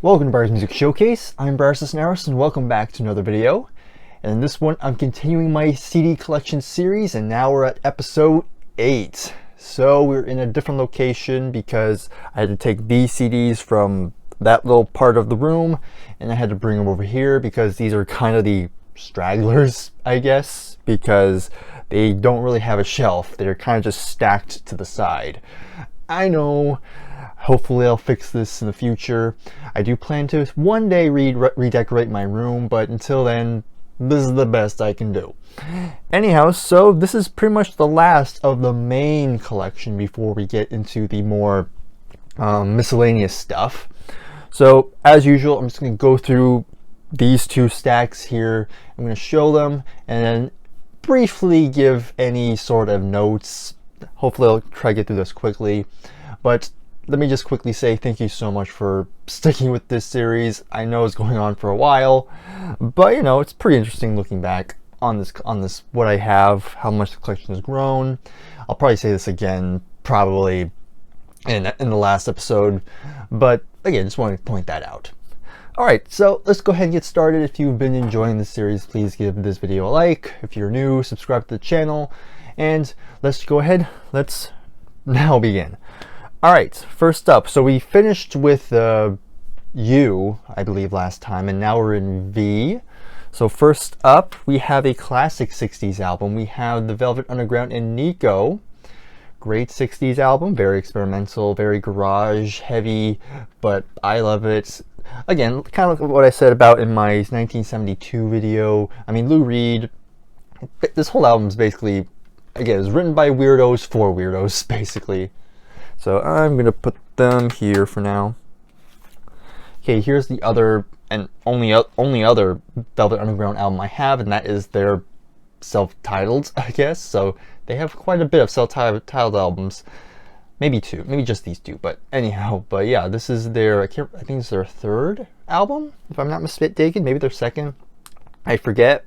Welcome to Brier's Music Showcase. I'm Bryer and welcome back to another video. And in this one, I'm continuing my CD collection series, and now we're at episode 8. So we're in a different location because I had to take these CDs from that little part of the room, and I had to bring them over here because these are kind of the stragglers, I guess, because they don't really have a shelf. They're kind of just stacked to the side. I know. Hopefully I'll fix this in the future. I do plan to one day redecorate my room, but until then, this is the best I can do. Anyhow, so this is pretty much the last of the main collection before we get into the more miscellaneous stuff. So as usual, I'm just going to go through these two stacks here. I'm going to show them and then briefly give any sort of notes. Hopefully I'll try to get through this quickly. But let me just quickly say thank you so much for sticking with this series. I know it's going on for a while, but you know, it's pretty interesting looking back on this what I have, how much the collection has grown. I'll probably say this again probably in the last episode, but again, just wanted to point that out. Alright, so let's go ahead and get started. If you've been enjoying this series, please give this video a like. If you're new, subscribe to the channel, and let's go ahead, let's now begin. Alright, first up, so we finished with U, I believe, last time, and now we're in V. So first up, we have a classic 60s album. We have the Velvet Underground and Nico. Great 60s album, very experimental, very garage heavy, but I love it. Again, kind of what I said about in my 1972 video. I mean, Lou Reed, this whole album is basically, again, it was written by weirdos for weirdos, basically. So I'm going to put them here for now. Okay, here's the other and only other Velvet Underground album I have, and that is their self-titled, I guess. So they have quite a bit of self-titled albums. Maybe two, maybe just these two, but anyhow. But yeah, this is their, I think it's their third album, if I'm not mistaken. Maybe their second, I forget.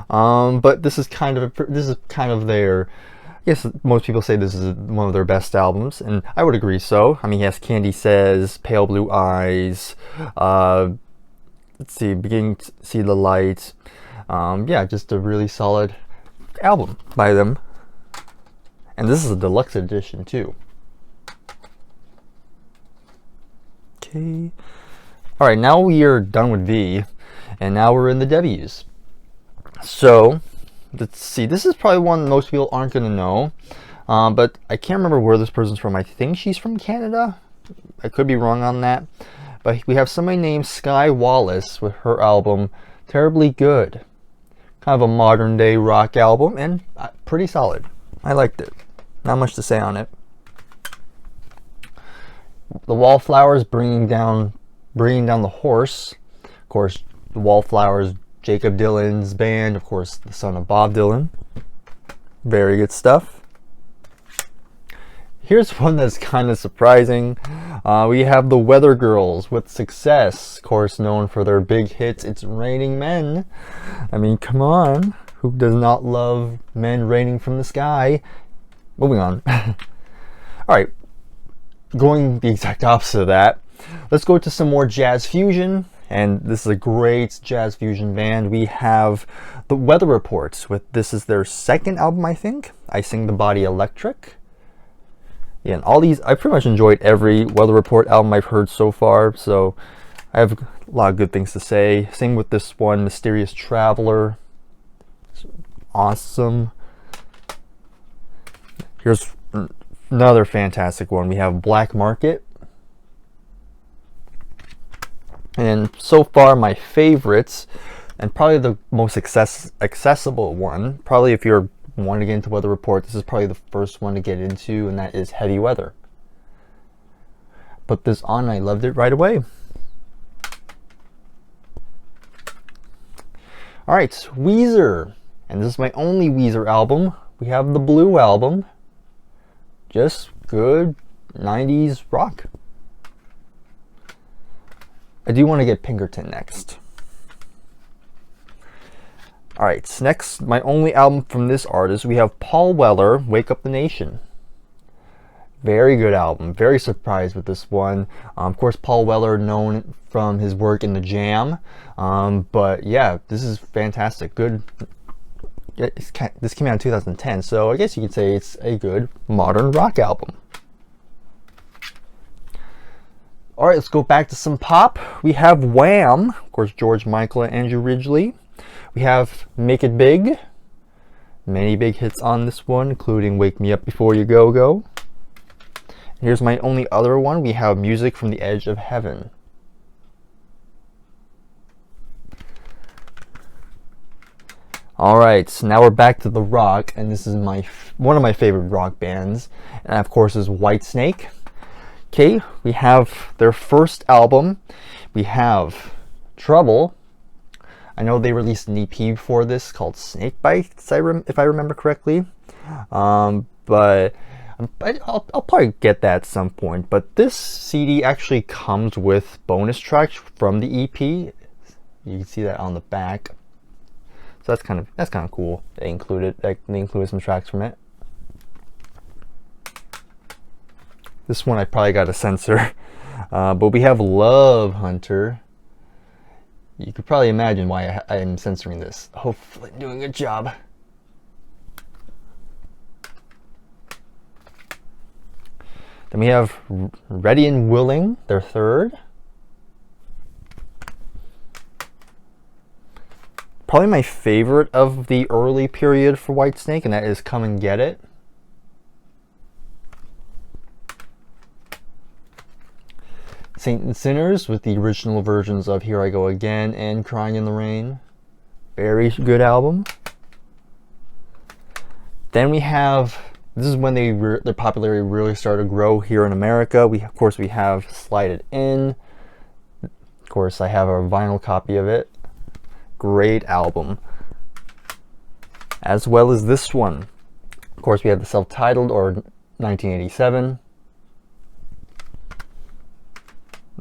But this is kind of their, I guess most people say this is one of their best albums, and I would agree so. I mean, he has Candy Says, Pale Blue Eyes, let's see, Beginning to See the Light. Yeah, just a really solid album by them. And this is a deluxe edition too. Okay. Alright, now we are done with V, and now we're in the W's. So let's see, this is probably one most people aren't going to know, but I can't remember where this person's from. I think she's from Canada. I could be wrong on that. But we have somebody named Sky Wallace with her album, Terribly Good. Kind of a modern day rock album, and pretty solid. I liked it. Not much to say on it. The Wallflowers, bringing down the Horse. Of course, the Wallflowers, Jacob Dylan's band, of course, the son of Bob Dylan. Very good stuff. Here's one that's kind of surprising. We have the Weather Girls with Success, of course, known for their big hits, It's Raining Men. I mean, come on. Who does not love men raining from the sky? Moving on. Alright, going the exact opposite of that, let's go to some more jazz fusion. And this is a great jazz fusion band. We have the Weather Report with, this is their second album, I think. I Sing the Body Electric. Yeah, and all these, I pretty much enjoyed every Weather Report album I've heard so far, so I have a lot of good things to say. Same with this one, Mysterious Traveler. It's awesome. Here's another fantastic one. We have Black Market. And so far, my favorites, and probably the most accessible one, probably if you're wanting to get into Weather Report, this is probably the first one to get into, and that is Heavy Weather. Put this on, and I loved it right away. Alright, Weezer. And this is my only Weezer album. We have the Blue Album. Just good 90s rock. I do want to get Pinkerton next. Alright, next, my only album from this artist, we have Paul Weller, Wake Up the Nation. Very good album. Very surprised with this one. Of course, Paul Weller, known from his work in the Jam. But yeah, this is fantastic. Good. This came out in 2010, so I guess you could say it's a good modern rock album. All right, let's go back to some pop. We have Wham, of course, George Michael and Andrew Ridgeley. We have Make It Big. Many big hits on this one, including Wake Me Up Before You Go Go. Here's my only other one. We have Music from the Edge of Heaven. Alright, so now we're back to the rock, and this is one of my favorite rock bands, and of course is Whitesnake. Okay, we have their first album. We have Trouble. I know they released an EP before this called Snake Bites, if I remember correctly. But I'll probably get that at some point. But this CD actually comes with bonus tracks from the EP. You can see that on the back. So that's kind of cool. They included some tracks from it. This one I probably got to censor. But we have Love Hunter. You could probably imagine why I am censoring this. Hopefully I'm doing a good job. Then we have Ready and Willing, their third. Probably my favorite of the early period for Whitesnake, and that is Come and Get It. Saint and Sinners with the original versions of Here I Go Again and Crying in the Rain. Very good album. Then we have, this is when their popularity really started to grow here in America. Of course we have Slide It In. Of course I have a vinyl copy of it. Great album. As well as this one. Of course we have the self-titled, or 1987.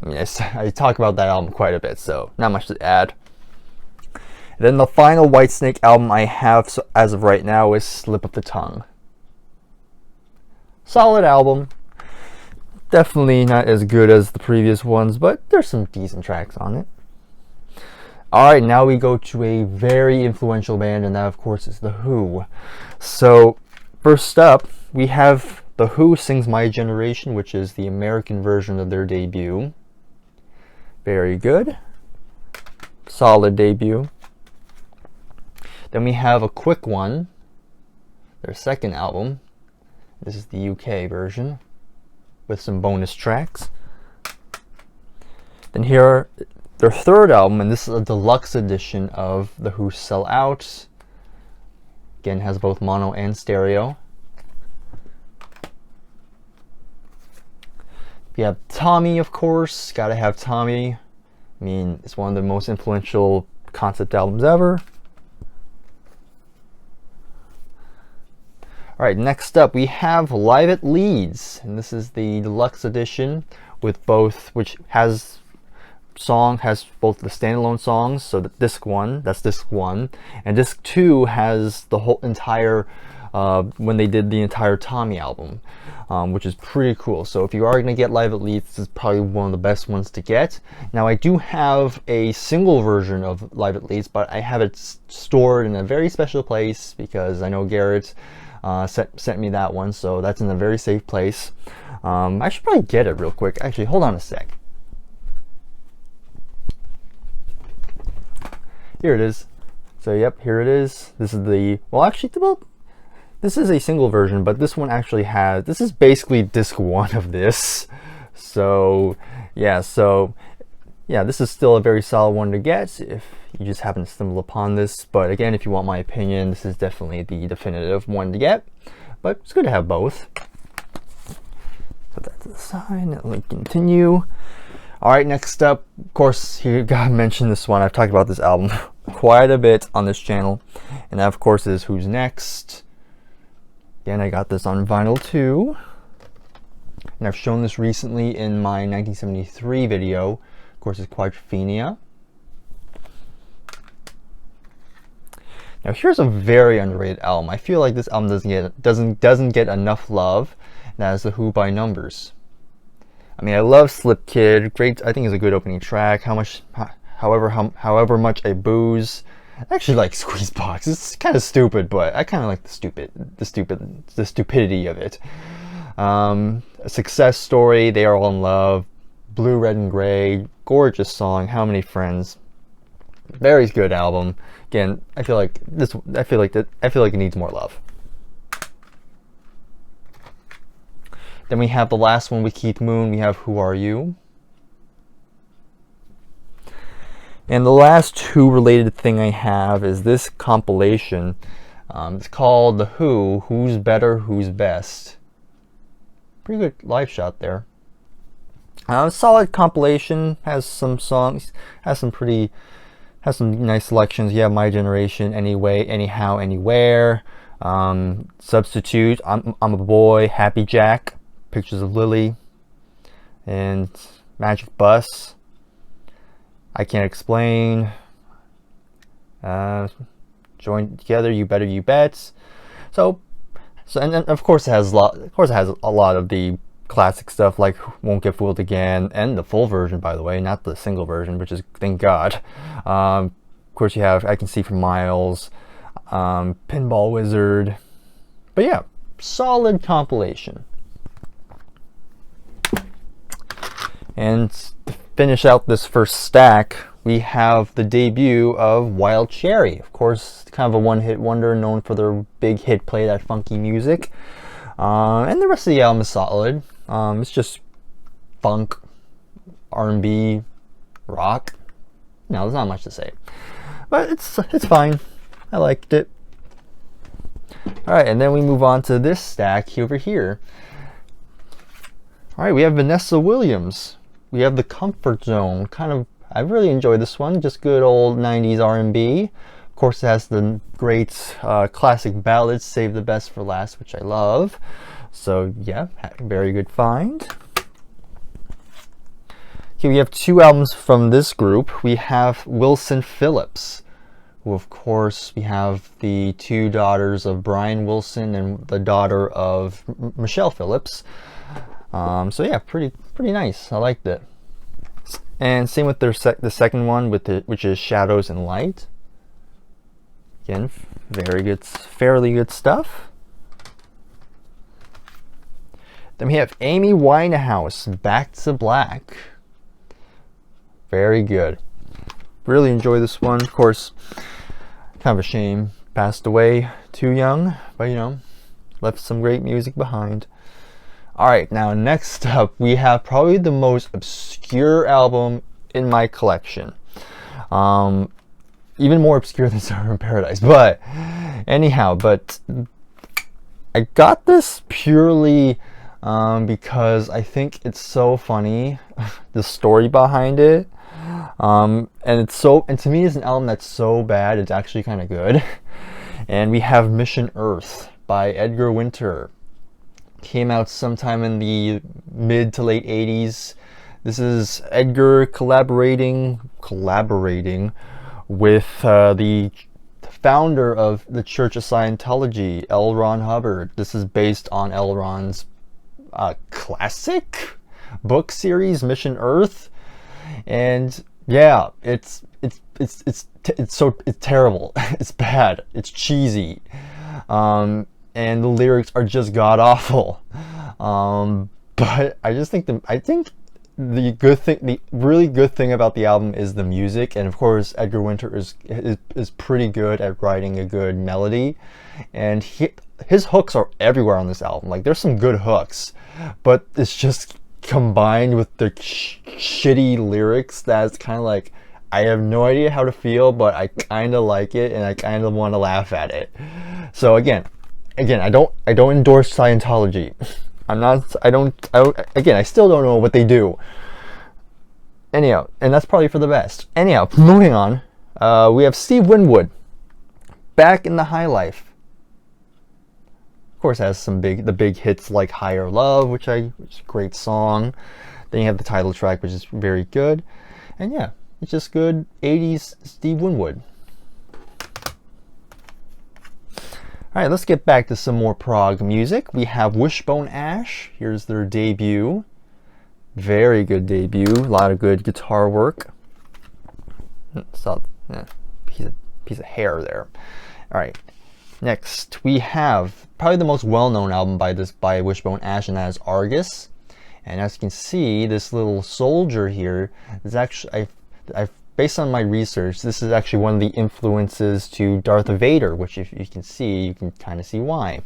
Yes, I talk about that album quite a bit, so not much to add. And then the final Whitesnake album I have as of right now is Slip of the Tongue. Solid album. Definitely not as good as the previous ones, but there's some decent tracks on it. Alright, now we go to a very influential band, and that of course is The Who. So, first up, we have The Who Sings My Generation, which is the American version of their debut. Very good. Solid debut. Then we have a quick one, their second album. This is the UK version with some bonus tracks. Then here are their third album, and this is a deluxe edition of The Who Sell Out. Again, has both mono and stereo. We have Tommy, of course. Gotta have Tommy. I mean, it's one of the most influential concept albums ever. Alright, next up we have Live at Leeds, and this is the deluxe edition with both, which has both the standalone songs. So the disc 1, that's disc 1, and disc 2 has the whole entire when they did the entire Tommy album, which is pretty cool. So if you are going to get Live at Leeds, this is probably one of the best ones to get. Now I do have a single version of Live at Leeds, but I have it stored in a very special place because I know Garrett sent me that one, so that's in a very safe place. I should probably get it real quick. Actually, hold on a sec. Here it is. So yep, here it is. This is the, this is a single version, but this one actually has, this is basically disc 1 of this. So yeah, this is still a very solid one to get if you just happen to stumble upon this. But again, if you want my opinion, this is definitely the definitive one to get. But it's good to have both. Put that to the side and let me continue. Alright, next up, of course, you gotta mention this one. I've talked about this album quite a bit on this channel. And that, of course, is Who's Next. Again, I got this on vinyl too. And I've shown this recently in my 1973 video. Of course, it's Quadrophenia. Now here's a very underrated album. I feel like this album doesn't get enough love, and that is The Who by Numbers. I mean, I love Slip Kid. Great, I think it's a good opening track. However much I booze. I actually like Squeezebox. It's kind of stupid, but I kind of like the stupidity of it. A Success Story, They Are All in Love, Blue, Red, and Gray, gorgeous song. How Many Friends? Very good album. Again, I feel like it needs more love. Then we have the last one with Keith Moon. We have Who Are You? And the last two related thing I have is this compilation. It's called The Who, Who's Better, Who's Best. Pretty good live shot there. Solid compilation, has some songs, has some nice selections. You have My Generation, Anyway, Anyhow, Anywhere, Substitute, I'm a Boy, Happy Jack, Pictures of Lily, and Magic Bus, I Can't Explain, Join Together, You Better You Bet. So and then of course it has a lot of the classic stuff like Won't Get Fooled Again, and the full version, by the way, not the single version, which is, thank God. Of course you have I Can See for Miles, Pinball Wizard. But yeah, solid compilation. And to finish out this first stack, we have the debut of Wild Cherry. Of course, kind of a one-hit wonder, known for their big hit Play That Funky Music. And the rest of the album is solid. It's just funk, R&B, rock. No, there's not much to say, but it's fine. I liked it. All right, and then we move on to this stack over here. All right, we have Vanessa Williams. We have The Comfort Zone. I really enjoyed this one. Just good old 90s R&B. Of course, it has the great classic ballads, Save the Best for Last, which I love. So yeah, very good find. Okay, we have two albums from this group. We have Wilson Phillips, who of course we have the two daughters of Brian Wilson and the daughter of Michelle Phillips. So yeah, pretty nice. I liked it. And same with the second one, which is Shadows and Light. Again, very good, fairly good stuff. Then we have Amy Winehouse, Back to Black. Very good. Really enjoy this one. Of course, kind of a shame, passed away too young, but you know, left some great music behind. Alright, now next up we have probably the most obscure album in my collection. Even more obscure than Summer in Paradise, but anyhow, I got this purely because I think it's so funny, the story behind it. And to me it's an album that's so bad it's actually kind of good. And we have Mission Earth by Edgar Winter. Came out sometime in the mid to late 80s. This is Edgar collaborating with the founder of the Church of Scientology, L. Ron Hubbard. This is based on L. Ron's classic book series, Mission Earth. And yeah, it's terrible. It's bad. It's cheesy. And the lyrics are just god awful. But I think the really good thing about the album is the music, and of course Edgar Winter is pretty good at writing a good melody, and his hooks are everywhere on this album. Like, there's some good hooks, but it's just combined with the shitty lyrics that's kind of like, I have no idea how to feel, but I kind of like it and I kind of want to laugh at it. So again, I don't endorse Scientology. I still don't know what they do. Anyhow, and that's probably for the best. Anyhow, moving on, we have Steve Winwood, Back in the High Life. Of course, it has the big hits like Higher Love, which is a great song. Then you have the title track, which is very good. And yeah, it's just good 80s Steve Winwood. Alright, let's get back to some more prog music. We have Wishbone Ash. Here's their debut. Very good debut. A lot of good guitar work. So, piece of hair there. Alright, next we have probably the most well-known album by Wishbone Ash, and that is Argus. And as you can see, this little soldier here is actually, I've based on my research, this is actually one of the influences to Darth Vader, which if you can see, you can kind of see why.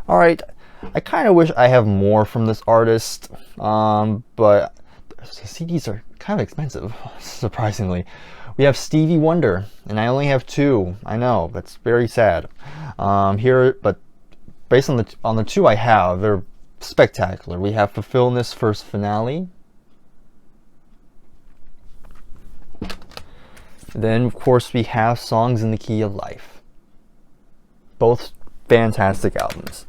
Alright, I kind of wish I have more from this artist, but CDs are kind of expensive, surprisingly. We have Stevie Wonder, and I only have 2. I know, that's very sad. But based on the 2 I have, they're spectacular. We have Fulfillness First Finale. Then, of course, we have Songs in the Key of Life. Both fantastic albums.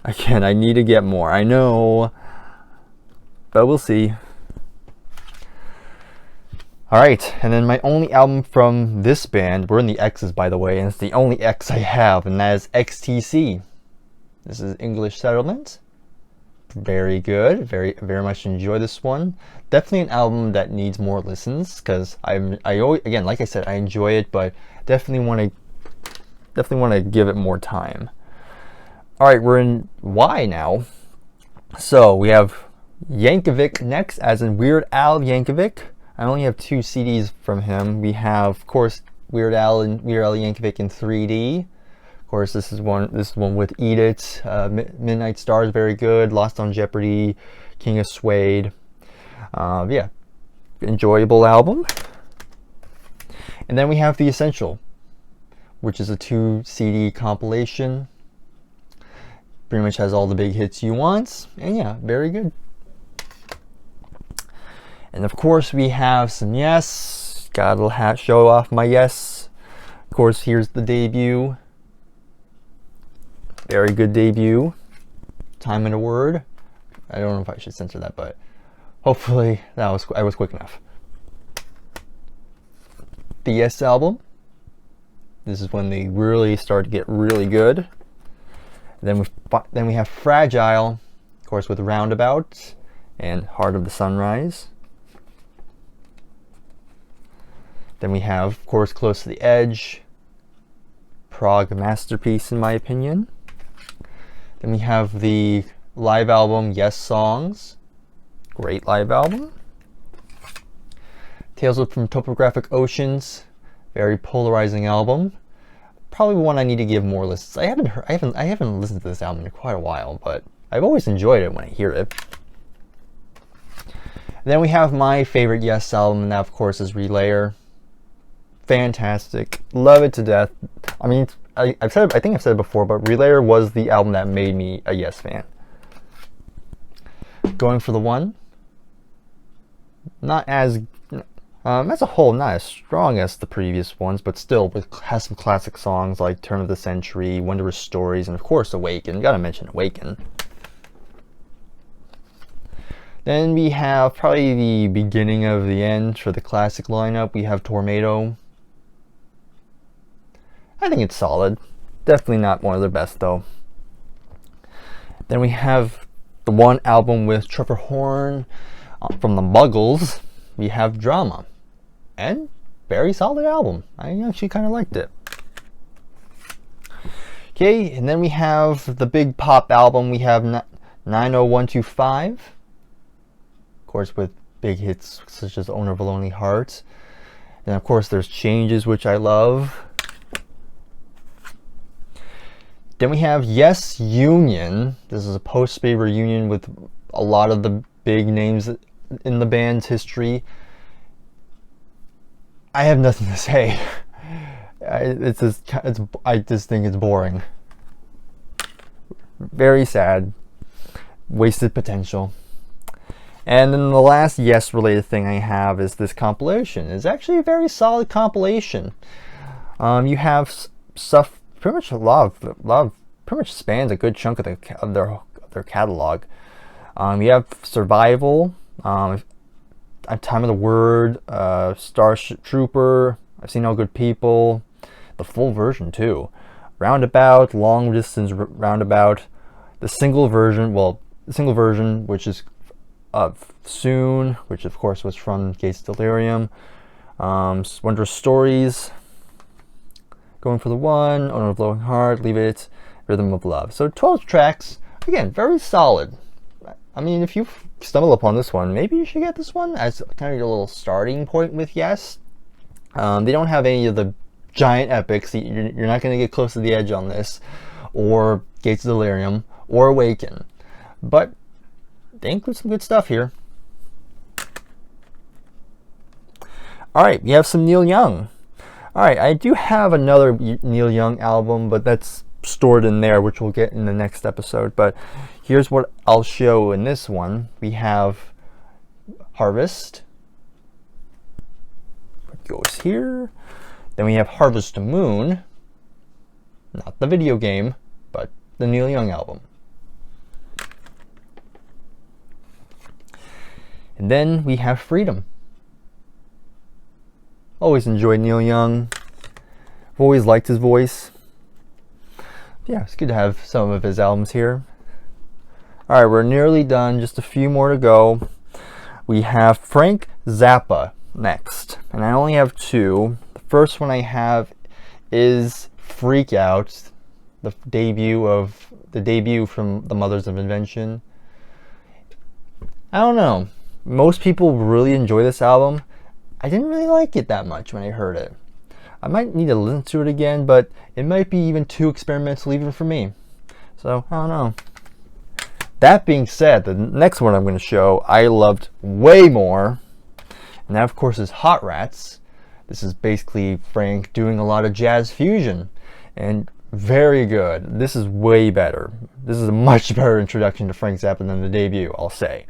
Again, I need to get more. I know, but we'll see. Alright, and then my only album from this band, we're in the X's by the way, and it's the only X I have, and that is XTC. This is English Settlement. Very good, very much enjoy this one. Definitely an album that needs more listens, because I always, again, like I said, I enjoy it, but definitely want to give it more time. Alright, we're in Y now. So we have Yankovic next, as in Weird Al Yankovic. I only have 2 CDs from him. We have, of course, Weird Al Yankovic in 3D. Of course, this is one with Eat It, Midnight Stars, very good. Lost on Jeopardy, King of Suede. Yeah, enjoyable album. And then we have The Essential, which is a 2 CD compilation. Pretty much has all the big hits you want, and yeah, very good. And of course, we have some Yes. Gotta show off my Yes. Of course, here's the debut. Very good debut. Time and a Word. I don't know if I should censor that, but hopefully I was quick enough. The Yes album. This is when they really start to get really good. Then we have Fragile, of course, with Roundabout and Heart of the Sunrise. Then we have, of course, Close to the Edge, prog masterpiece in my opinion. Then we have the live album Yes Songs, great live album. Tales from Topographic Oceans, very polarizing album. Probably one I need to give more listens. I haven't listened to this album in quite a while, but I've always enjoyed it when I hear it. And then we have my favorite Yes album, and that of course is Relayer. Fantastic, love it to death. I mean, I think I've said it before, but Relayer was the album that made me a Yes fan. Going for the One. Not as a whole, not as strong as the previous ones, but still has some classic songs like Turn of the Century, Wondrous Stories, and of course Awaken. Gotta mention Awaken. Then we have probably the beginning of the end for the classic lineup. We have Tornado. I think it's solid. Definitely not one of their best though. Then we have the one album with Trevor Horn from the Muggles. We have Drama. And very solid album. I actually kind of liked it. Okay, and then we have the big pop album. We have 90125. Of course, with big hits such as Owner of a Lonely Heart. And of course, there's Changes, which I love. Then we have Yes Union. This is a post-spade reunion with a lot of the big names in the band's history. I have nothing to say. I just think it's boring. Very sad. Wasted potential. And then the last Yes related thing I have is this compilation. It's actually a very solid compilation. You have stuff pretty much pretty much spans a good chunk of their catalog. You have Survival, Time of the Word, Starship Trooper, I've Seen All Good People, the full version too. Roundabout, long distance roundabout, the single version, well, the single version, which is Soon, which of course was from Gates Delirium, Wondrous Stories, Going for the One, Owner of Blowing Heart, Leave It, Rhythm of Love. So 12 tracks, again, very solid. I mean, if you stumble upon this one, maybe you should get this one as kind of your little starting point with Yes. They don't have any of the giant epics. You're not going to get close to the edge on this, or Gates of Delirium, or Awaken. But they include some good stuff here. Alright, we have some Neil Young. Alright, I do have another Neil Young album, but that's stored in there, which we'll get in the next episode. But here's what I'll show in this one. We have Harvest. It goes here. Then we have Harvest Moon. Not the video game, but the Neil Young album. And then we have Freedom. Always enjoyed Neil Young. I've always liked his voice. Yeah, it's good to have some of his albums here. Alright, we're nearly done. Just a few more to go. We have Frank Zappa next. And I only have two. The first one I have is Freak Out, the debut from the Mothers of Invention. I don't know. Most people really enjoy this album. I didn't really like it that much when I heard it. I might need to listen to it again, but it might be even too experimental even for me. So, I don't know. That being said, the next one I'm going to show I loved way more. And that, of course, is Hot Rats. This is basically Frank doing a lot of jazz fusion. And very good. This is way better. This is a much better introduction to Frank Zappa than the debut, I'll say.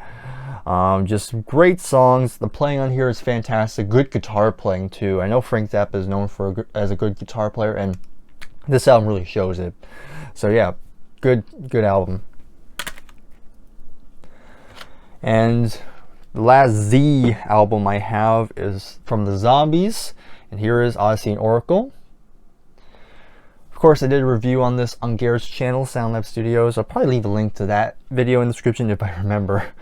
Just great songs. The playing on here is fantastic. Good guitar playing too. I know Frank Zappa is known as a good guitar player, and this album really shows it. So yeah, good album. And the last Z album I have is from the Zombies, and here is Odyssey and Oracle. Of course, I did a review on this on Garrett's channel, SoundLab Studios. I'll probably leave a link to that video in the description if I remember.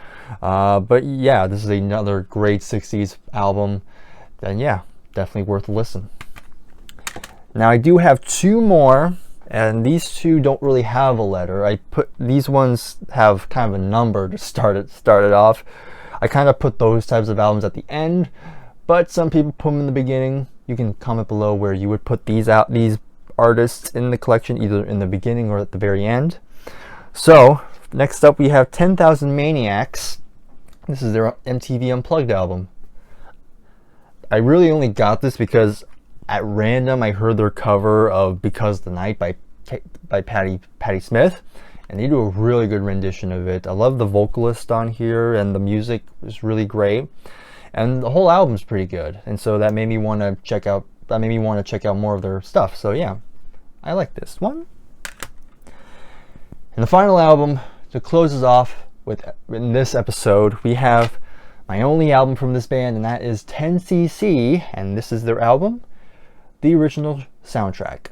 But yeah, this is another great 60s album. And yeah, definitely worth a listen. Now I do have two more, and these two don't really have a letter. These ones have kind of a number to start it off. I kind of put those types of albums at the end, but some people put them in the beginning. You can comment below where you would put these artists in the collection, either in the beginning or at the very end. So next up we have 10,000 Maniacs. This is their MTV Unplugged album. I really only got this because at random I heard their cover of Because the Night by Patti Smith, and they do a really good rendition of it. I love the vocalist on here, and the music is really great, and the whole album's pretty good, and so that made me want to check out more of their stuff. So yeah, I like this one. And the final album to close us off with in this episode, we have my only album from this band, and that is 10cc, and this is their album, The Original Soundtrack.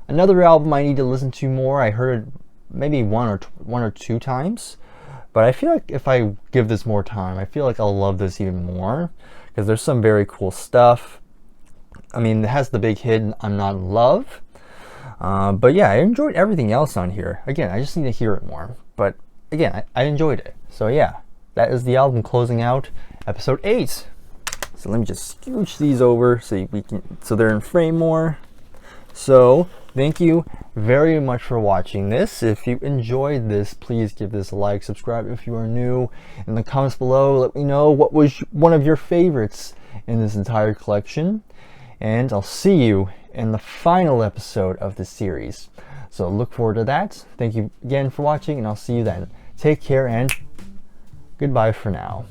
Another album I need to listen to more. I heard it maybe one or two times, but I feel like if I give this more time, I feel like I'll love this even more, because there's some very cool stuff. I mean, it has the big hit, I'm Not in Love. But yeah, I enjoyed everything else on here. Again, I just need to hear it more. But again, I enjoyed it. So yeah, that is the album closing out episode 8. So let me just scooch these over so they're in frame more. So thank you very much for watching this. If you enjoyed this, please give this a like, subscribe if you are new. In the comments below, let me know what was one of your favorites in this entire collection. And I'll see you in the final episode of the series. So look forward to that. Thank you again for watching, and I'll see you then. Take care, and goodbye for now.